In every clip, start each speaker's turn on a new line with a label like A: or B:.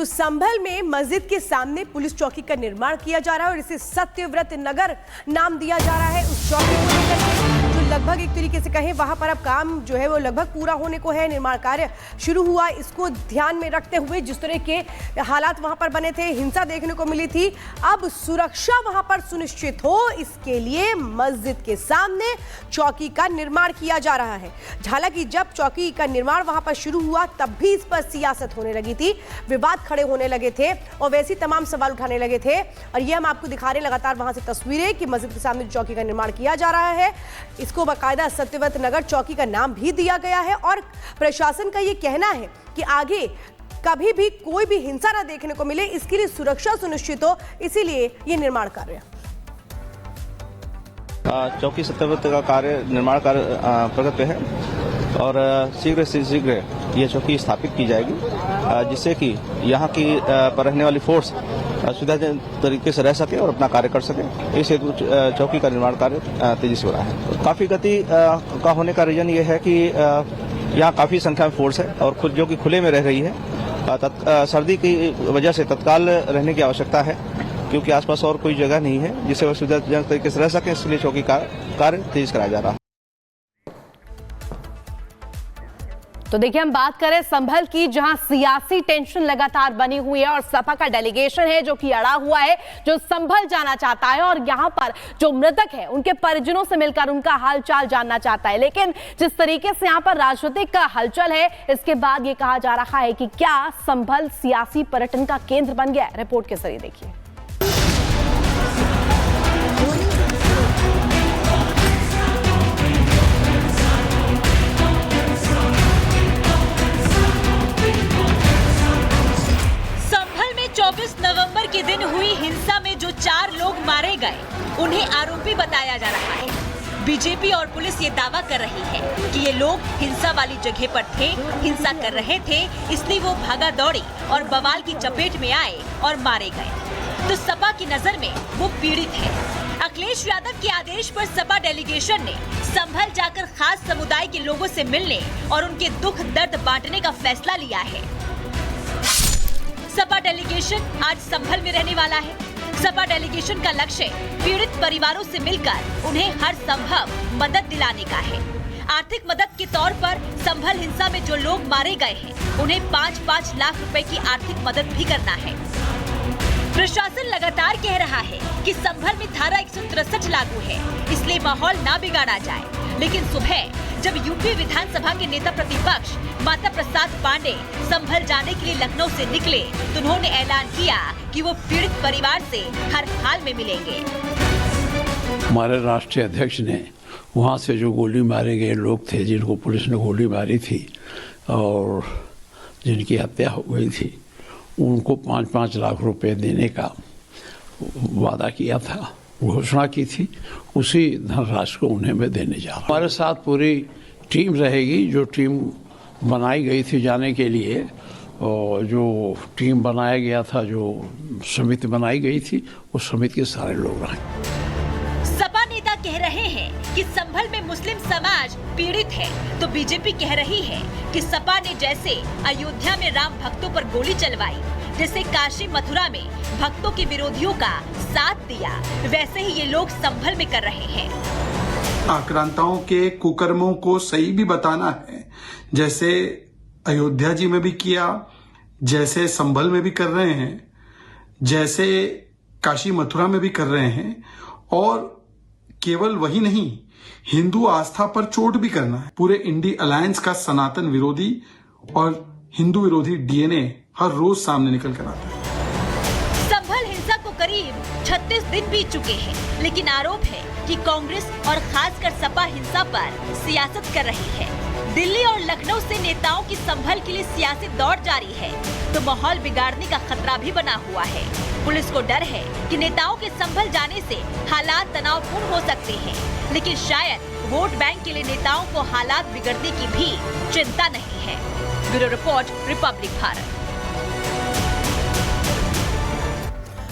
A: तो संभल में मस्जिद के सामने पुलिस चौकी का निर्माण किया जा रहा है और इसे सत्यव्रत नगर नाम दिया जा रहा है। उस चौकी को लेकर जो लगभग एक तरीके से कहें वहां पर अब काम जो है वो लगभग पूरा होने को है। निर्माण कार्य शुरू हुआ, इसको ध्यान में रखते हुए जिस तरह के हालात वहां पर बने थे, हिंसा देखने को मिली थी, अब सुरक्षा वहां पर सुनिश्चित हो इसके लिए मस्जिद के सामने चौकी का निर्माण किया जा रहा है। हालांकि जब चौकी का निर्माण वहां पर शुरू हुआ तब भी इस पर सियासत होने लगी थी, विवाद खड़े होने लगे थे और वैसे तमाम सवाल उठाने लगे थे। और ये हम आपको दिखा रहे लगातार वहां से तस्वीरें कि मस्जिद के सामने चौकी का निर्माण किया जा रहा है। इसको बाकायदा सत्यव्रत नगर चौकी का नाम भी दिया गया है और प्रशासन का ये कहना है कि आगे कभी भी कोई भी हिंसा न देखने को मिले, इसके लिए सुरक्षा सुनिश्चित हो, इसीलिए ये निर्माण कार्य।
B: चौकी सत्यव्रत का कार्य निर्माण कार्य प्रगति पे है और शीघ्र से शीघ्र ये चौकी स्थापित की जाएगी जिससे कि यहाँ की पर रहने वाली फोर्स सुविधाजनक तरीके से रह सके और अपना कार्य कर सके। इस हेतु चौकी का निर्माण कार्य तेजी से हो रहा है। काफी गति का होने का रीजन ये है कि यहाँ काफी संख्या में फोर्स है और खुद जो कि खुले में रह रही है। सर्दी की वजह से तत्काल रहने की आवश्यकता है क्योंकि आसपास और कोई जगह नहीं है जिससे वह सुविधाजनक तरीके से रह सके, इसलिए चौकी का कार्य तेज कराया जा रहा है।
C: तो देखिए, हम बात करें संभल की, जहां सियासी टेंशन लगातार बनी हुई है और सपा का डेलीगेशन है जो कि अड़ा हुआ है, जो संभल जाना चाहता है और यहां पर जो मृतक है उनके परिजनों से मिलकर उनका हालचाल जानना चाहता है। लेकिन जिस तरीके से यहां पर राजनीतिक का हलचल है, इसके बाद ये कहा जा रहा है कि क्या संभल सियासी पर्यटन का केंद्र बन गया है। रिपोर्ट के जरिए देखिए।
D: नवंबर के दिन हुई हिंसा में जो 4 लोग मारे गए उन्हें आरोपी बताया जा रहा है। बीजेपी और पुलिस ये दावा कर रही है कि ये लोग हिंसा वाली जगह पर थे, हिंसा कर रहे थे, इसलिए वो भागा दौड़ी और बवाल की चपेट में आए और मारे गए। तो सपा की नजर में वो पीड़ित है। अखिलेश यादव के आदेश पर सपा डेलीगेशन ने संभल जाकर खास समुदाय के लोगों से मिलने और उनके दुख दर्द बांटने का फैसला लिया है। सपा डेलीगेशन आज संभल में रहने वाला है। सपा डेलीगेशन का लक्ष्य पीड़ित परिवारों से मिलकर उन्हें हर संभव मदद दिलाने का है। आर्थिक मदद के तौर पर संभल हिंसा में जो लोग मारे गए हैं उन्हें 5-5 लाख रुपए की आर्थिक मदद भी करना है। प्रशासन लगातार कह रहा है कि संभल में धारा 163 लागू है, इसलिए माहौल ना बिगाड़ा जाए। लेकिन सुबह जब यूपी विधानसभा के नेता प्रतिपक्ष माता प्रसाद पांडे संभल जाने के लिए लखनऊ से निकले तो उन्होंने ऐलान किया कि वो पीड़ित परिवार से हर हाल में मिलेंगे।
E: हमारे राष्ट्रीय अध्यक्ष ने वहाँ से जो गोली मारे गए लोग थे, जिनको पुलिस ने गोली मारी थी और जिनकी हत्या हो गई थी, उनको 5-5 लाख रुपए देने का वादा किया था, घोषणा की थी। उसी धनराशि को उन्हें मैं देने जा रहा हूँ। हमारे साथ पूरी टीम रहेगी, जो टीम बनाई गई थी जाने के लिए, और जो टीम बनाया गया था, जो समिति बनाई गई थी, उस समिति के सारे लोग रहेंगे।
D: सपा नेता कह रहे हैं कि संभल में मुस्लिम समाज पीड़ित है, तो बीजेपी कह रही है कि सपा ने जैसे अयोध्या में राम भक्तों पर गोली चलवाई, जैसे काशी मथुरा में भक्तों के विरोधियों का साथ दिया, वैसे ही ये लोग संभल में कर रहे हैं।
F: आक्रांताओं के कुकर्मों को सही भी बताना है, जैसे अयोध्या जी में भी किया, जैसे संभल में भी कर रहे हैं, जैसे काशी मथुरा में भी कर रहे हैं, और केवल वही नहीं, हिंदू आस्था पर चोट भी करना है। पूरे इंडी अलायंस का सनातन विरोधी और हिंदू विरोधी डीएनए हर रोज सामने निकल कर आता है।
D: संभल हिंसा को करीब 36 दिन बीत चुके हैं, लेकिन आरोप है कि कांग्रेस और खासकर सपा हिंसा पर सियासत कर रही है। दिल्ली और लखनऊ से नेताओं की संभल के लिए सियासी दौड़ जारी है, तो माहौल बिगाड़ने का खतरा भी बना हुआ है। पुलिस को डर है कि नेताओं के संभल जाने से हालात तनावपूर्ण हो सकते हैं, लेकिन शायद वोट बैंक के लिए नेताओं को हालात बिगड़ने की भी चिंता नहीं है। Bureau report, Republic Bharat.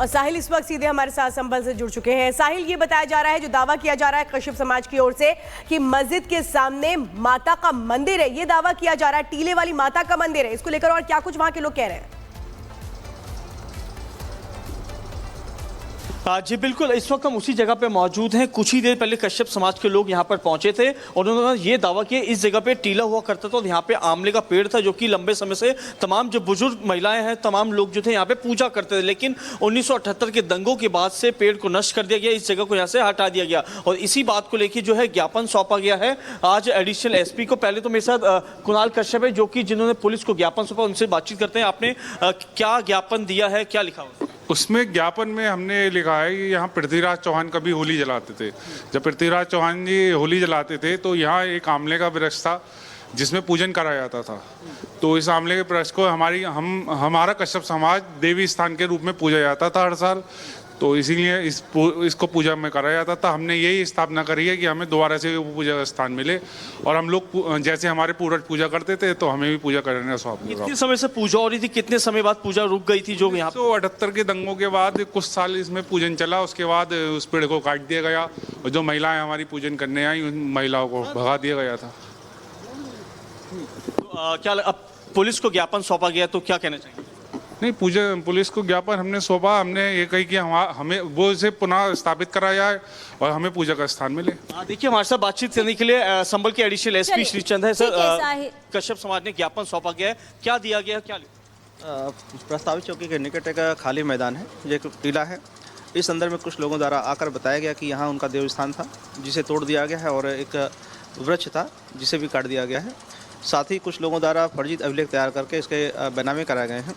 A: और साहिल इस वक्त सीधे हमारे साथ संभल से जुड़ चुके हैं। साहिल, ये बताया जा रहा है, जो दावा किया जा रहा है कश्यप समाज की ओर से कि मस्जिद के सामने माता का मंदिर है, ये दावा किया जा रहा है टीले वाली माता का मंदिर है, इसको लेकर और क्या कुछ वहां के लोग कह रहे हैं?
G: जी बिल्कुल, इस वक्त हम उसी जगह पे मौजूद हैं। कुछ ही देर पहले कश्यप समाज के लोग यहाँ पर पहुंचे थे और उन्होंने ये दावा किया इस जगह पे टीला हुआ करता था और यहाँ पे आंवले का पेड़ था जो कि लंबे समय से तमाम जो बुजुर्ग महिलाएं हैं, तमाम लोग जो थे यहाँ पे पूजा करते थे। लेकिन 1978 के दंगों के बाद से पेड़ को नष्ट कर दिया गया, इस जगह को यहाँ से हटा दिया गया और इसी बात को लेकर जो है ज्ञापन सौंपा गया है आज एडिशनल एसपी को। पहले तो मेरे साथ कुणाल कश्यप है जो कि जिन्होंने पुलिस को ज्ञापन सौंपा, उनसे बातचीत करते हैं। आपने क्या ज्ञापन दिया है, क्या लिखा हुआ?
H: उसमें ज्ञापन में हमने लिखा है कि यहाँ पृथ्वीराज चौहान कभी होली जलाते थे। जब पृथ्वीराज चौहान जी होली जलाते थे तो यहाँ एक आंवले का वृक्ष था जिसमें पूजन कराया जाता था। तो इस आंवले के वृक्ष को हमारा कश्यप समाज देवी स्थान के रूप में पूजा जाता था हर साल, तो इसीलिए इसको पूजा में कराया जाता था। हमने यही स्थापना करी है कि हमें दोबारा से वो पूजा का स्थान मिले और हम लोग जैसे हमारे पूर्वज पूजा करते थे तो हमें भी पूजा करने का सौंप।
G: कितने समय से पूजा हो रही थी, कितने समय बाद पूजा रुक गई थी? जो यहाँ
H: 1978 के दंगों के बाद कुछ साल इसमें पूजन चला, उसके बाद उस पेड़ को काट दिया गया और जो महिलाएं हमारी पूजन करने आई उन महिलाओं को भगा दिया गया था।
G: तो क्या अब पुलिस को ज्ञापन सौंपा गया तो क्या कहना चाहिए?
H: नहीं, पुलिस को ज्ञापन हमने सौंपा, हमने ये कही कि हमें वो इसे पुनः स्थापित करा जाए और हमें पूजा का स्थान मिले।
G: देखिए, हमारे साथ बातचीत करने के लिए संभल के एडिशनल एसपी श्रीचंद है। सर, कश्यप समाज ने ज्ञापन सौंपा गया है, क्या दिया गया, क्या
B: प्रस्तावित चौकी के निकट एक खाली मैदान है, जो एक टीला है। इस संदर्भ में कुछ लोगों द्वारा आकर बताया गया कि यहाँ उनका देव स्थान था जिसे तोड़ दिया गया है और एक वृक्ष था जिसे भी काट दिया गया है। साथ ही कुछ लोगों द्वारा फर्जी अभिलेख तैयार करके इसके बैनामे कराए गए हैं।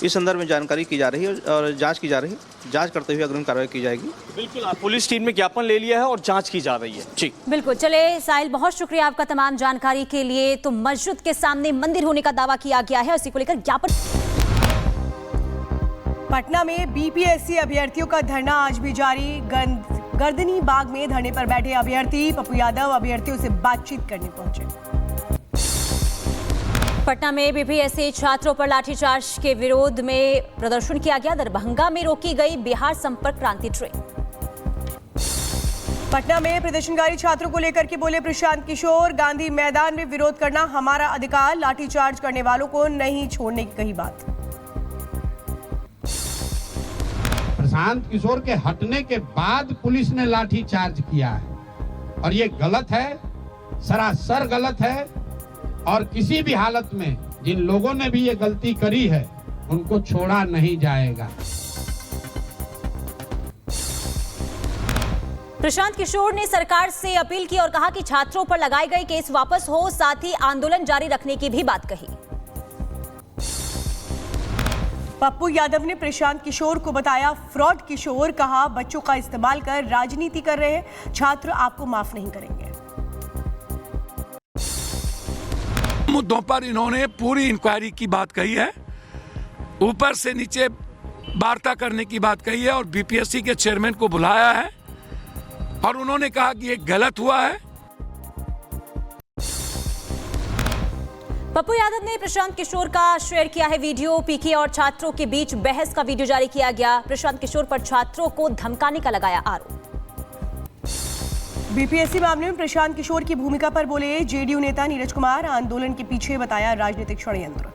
B: इस संदर्भ में जानकारी की जा रही है और जांच की जा रही है। जांच करते हुए अग्रिम कार्रवाई की जाएगी।
G: बिल्कुल, पुलिस टीम ने ज्ञापन ले लिया है और जांच की जा रही है। जी
I: बिल्कुल। चले साहिल, बहुत शुक्रिया आपका तमाम जानकारी के लिए। तो मस्जिद के सामने मंदिर होने का दावा किया गया है, उसी को लेकर ज्ञापन।
A: पटना में बीपीएससी अभ्यर्थियों का धरना आज भी जारी। गर्दनी बाग में धरने पर बैठे अभ्यर्थी पप्पू यादव अभ्यर्थियों से बातचीत करने पहुंचे।
I: पटना में बीपीएससी छात्रों पर लाठीचार्ज के विरोध में प्रदर्शन किया गया। दरभंगा में रोकी गई बिहार संपर्क क्रांति ट्रेन।
A: पटना में प्रदर्शनकारी छात्रों को लेकर के बोले प्रशांत किशोर, गांधी मैदान में विरोध करना हमारा अधिकार, लाठीचार्ज करने वालों को नहीं छोड़ने की कही बात।
J: प्रशांत किशोर के हटने के बाद पुलिस ने लाठीचार्ज किया है और ये गलत है, सरासर गलत है और किसी भी हालत में जिन लोगों ने भी ये गलती करी है उनको छोड़ा नहीं जाएगा।
I: प्रशांत किशोर ने सरकार से अपील की और कहा कि छात्रों पर लगाए गए केस वापस हो, साथ ही आंदोलन जारी रखने की भी बात कही।
A: पप्पू यादव ने प्रशांत किशोर को बताया फ्रॉड किशोर, कहा बच्चों का इस्तेमाल कर राजनीति कर रहे हैं, छात्र आपको माफ नहीं करेंगे।
K: मुद्दों पर इन्होंने पूरी इंक्वायरी की बात कही है, ऊपर से नीचे वार्ता करने की बात कही है और बीपीएससी के चेयरमैन को बुलाया है और उन्होंने कहा कि ये गलत हुआ है।
I: पप्पू यादव ने प्रशांत किशोर का शेयर किया है वीडियो। पीके और छात्रों के बीच बहस का वीडियो जारी किया गया। प्रशांत किशोर पर छात्रों को धमकाने का लगाया आरोप।
A: बीपीएससी मामले में प्रशांत किशोर की भूमिका पर बोले जेडीयू नेता नीरज कुमार, आंदोलन के पीछे बताया राजनीतिक षड्यंत्र।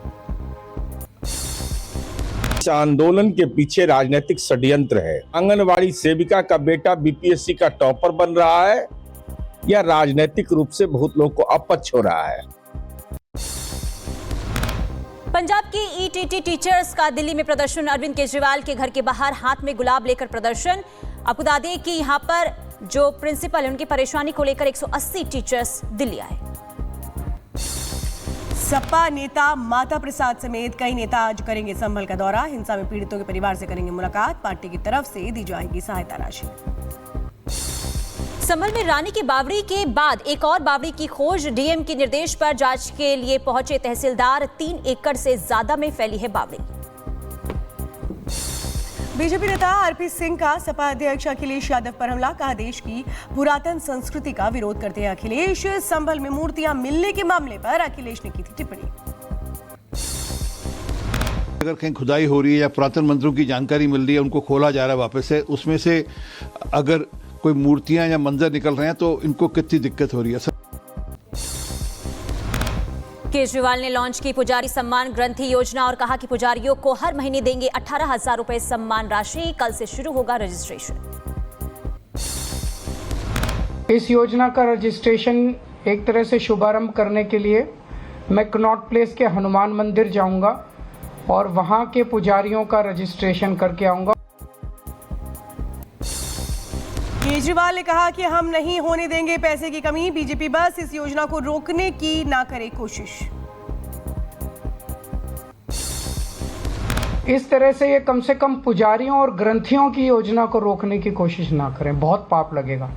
L: इस आंदोलन के पीछे राजनीतिक षड्यंत्र है। आंगनवाड़ी सेविका का बेटा बीपीएससी का टॉपर बन रहा है या राजनीतिक रूप से बहुत लोगों को अपच हो रहा है।
I: पंजाब की ईटीटी टीचर्स का दिल्ली में प्रदर्शन। अरविंद केजरीवाल के घर के बाहर हाथ में गुलाब लेकर प्रदर्शन। आपको बता दें कि यहां पर जो प्रिंसिपल है उनकी परेशानी को लेकर 180 टीचर्स दिल्ली आए।
A: सपा नेता माता प्रसाद समेत कई नेता आज करेंगे संभल का दौरा। हिंसा में पीड़ितों के परिवार से करेंगे मुलाकात। पार्टी की तरफ से दी जाएगी सहायता राशि।
I: संभल में रानी की बावड़ी के बाद एक और बावड़ी की खोज। डीएम के निर्देश पर जांच के लिए पहुंचे तहसीलदार। 3 एकड़ से ज्यादा में फैली है बावड़ी।
A: बीजेपी नेता आरपी सिंह का सपा अध्यक्ष अखिलेश यादव पर हमला। कहा देश की पुरातन संस्कृति का विरोध करते हैं अखिलेश। संभल में मूर्तियां मिलने के मामले पर अखिलेश ने की थी टिप्पणी।
M: अगर कहीं खुदाई हो रही है या पुरातन मंदिरों की जानकारी मिल रही है, उनको खोला जा रहा है वापस से, उसमें से अगर कोई मूर्तियां या मंजर निकल रहे हैं तो इनको कितनी दिक्कत हो रही है।
I: केजरीवाल ने लॉन्च की पुजारी सम्मान ग्रंथि योजना और कहा कि पुजारियों को हर महीने देंगे 18,000 रुपए सम्मान राशि। कल से शुरू होगा रजिस्ट्रेशन।
N: इस योजना का रजिस्ट्रेशन एक तरह से शुभारंभ करने के लिए मैं कनॉट प्लेस के हनुमान मंदिर जाऊंगा और वहां के पुजारियों का रजिस्ट्रेशन करके आऊंगा।
A: केजरीवाल ने कहा कि हम नहीं होने देंगे पैसे की कमी। बीजेपी बस इस योजना को रोकने की ना करे कोशिश।
N: इस तरह से ये कम से कम पुजारियों और ग्रंथियों की योजना को रोकने की कोशिश ना करें, बहुत पाप लगेगा।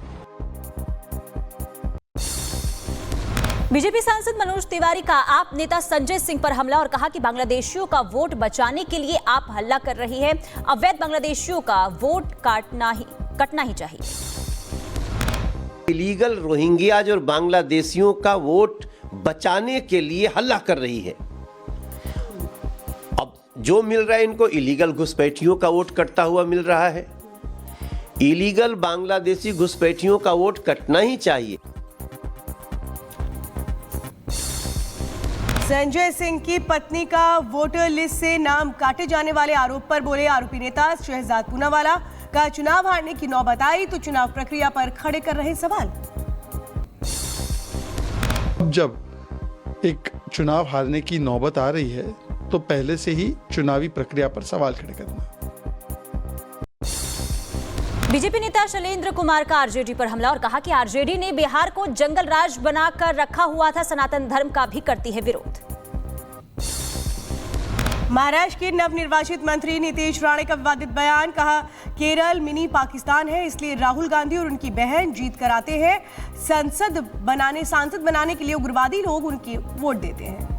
I: बीजेपी सांसद मनोज तिवारी का आप नेता संजय सिंह पर हमला और कहा कि बांग्लादेशियों का वोट बचाने के लिए आप हल्ला कर रही है। अवैध बांग्लादेशियों का वोट कटना ही चाहिए।
O: इलीगल रोहिंग्याज और बांग्लादेशियों का वोट बचाने के लिए हल्ला कर रही है। अब जो मिल रहा है इनको इलीगल घुसपैठियों का वोट कटता हुआ मिल रहा है। इलीगल बांग्लादेशी घुसपैठियों का वोट कटना ही चाहिए।
A: संजय सिंह की पत्नी का वोटर लिस्ट से नाम काटे जाने वाले आरोप पर बोले आरोपी नेता शहजाद पूनावाला का चुनाव हारने की नौबत आई तो चुनाव प्रक्रिया पर खड़े कर रहे सवाल।
F: जब एक चुनाव हारने की नौबत आ रही है तो पहले से ही चुनावी प्रक्रिया पर सवाल खड़े करना।
I: बीजेपी नेता शैलेंद्र कुमार का आरजेडी पर हमला और कहा कि आरजेडी ने बिहार को जंगल राज बनाकर रखा हुआ था, सनातन धर्म का भी करती है विरोध।
A: महाराष्ट्र के नवनिर्वाचित मंत्री नीतीश राणे का विवादित बयान। कहा केरल मिनी पाकिस्तान है, इसलिए राहुल गांधी और उनकी बहन जीत कर आते हैं। सांसद बनाने के लिए उग्रवादी लोग उनकी वोट देते हैं।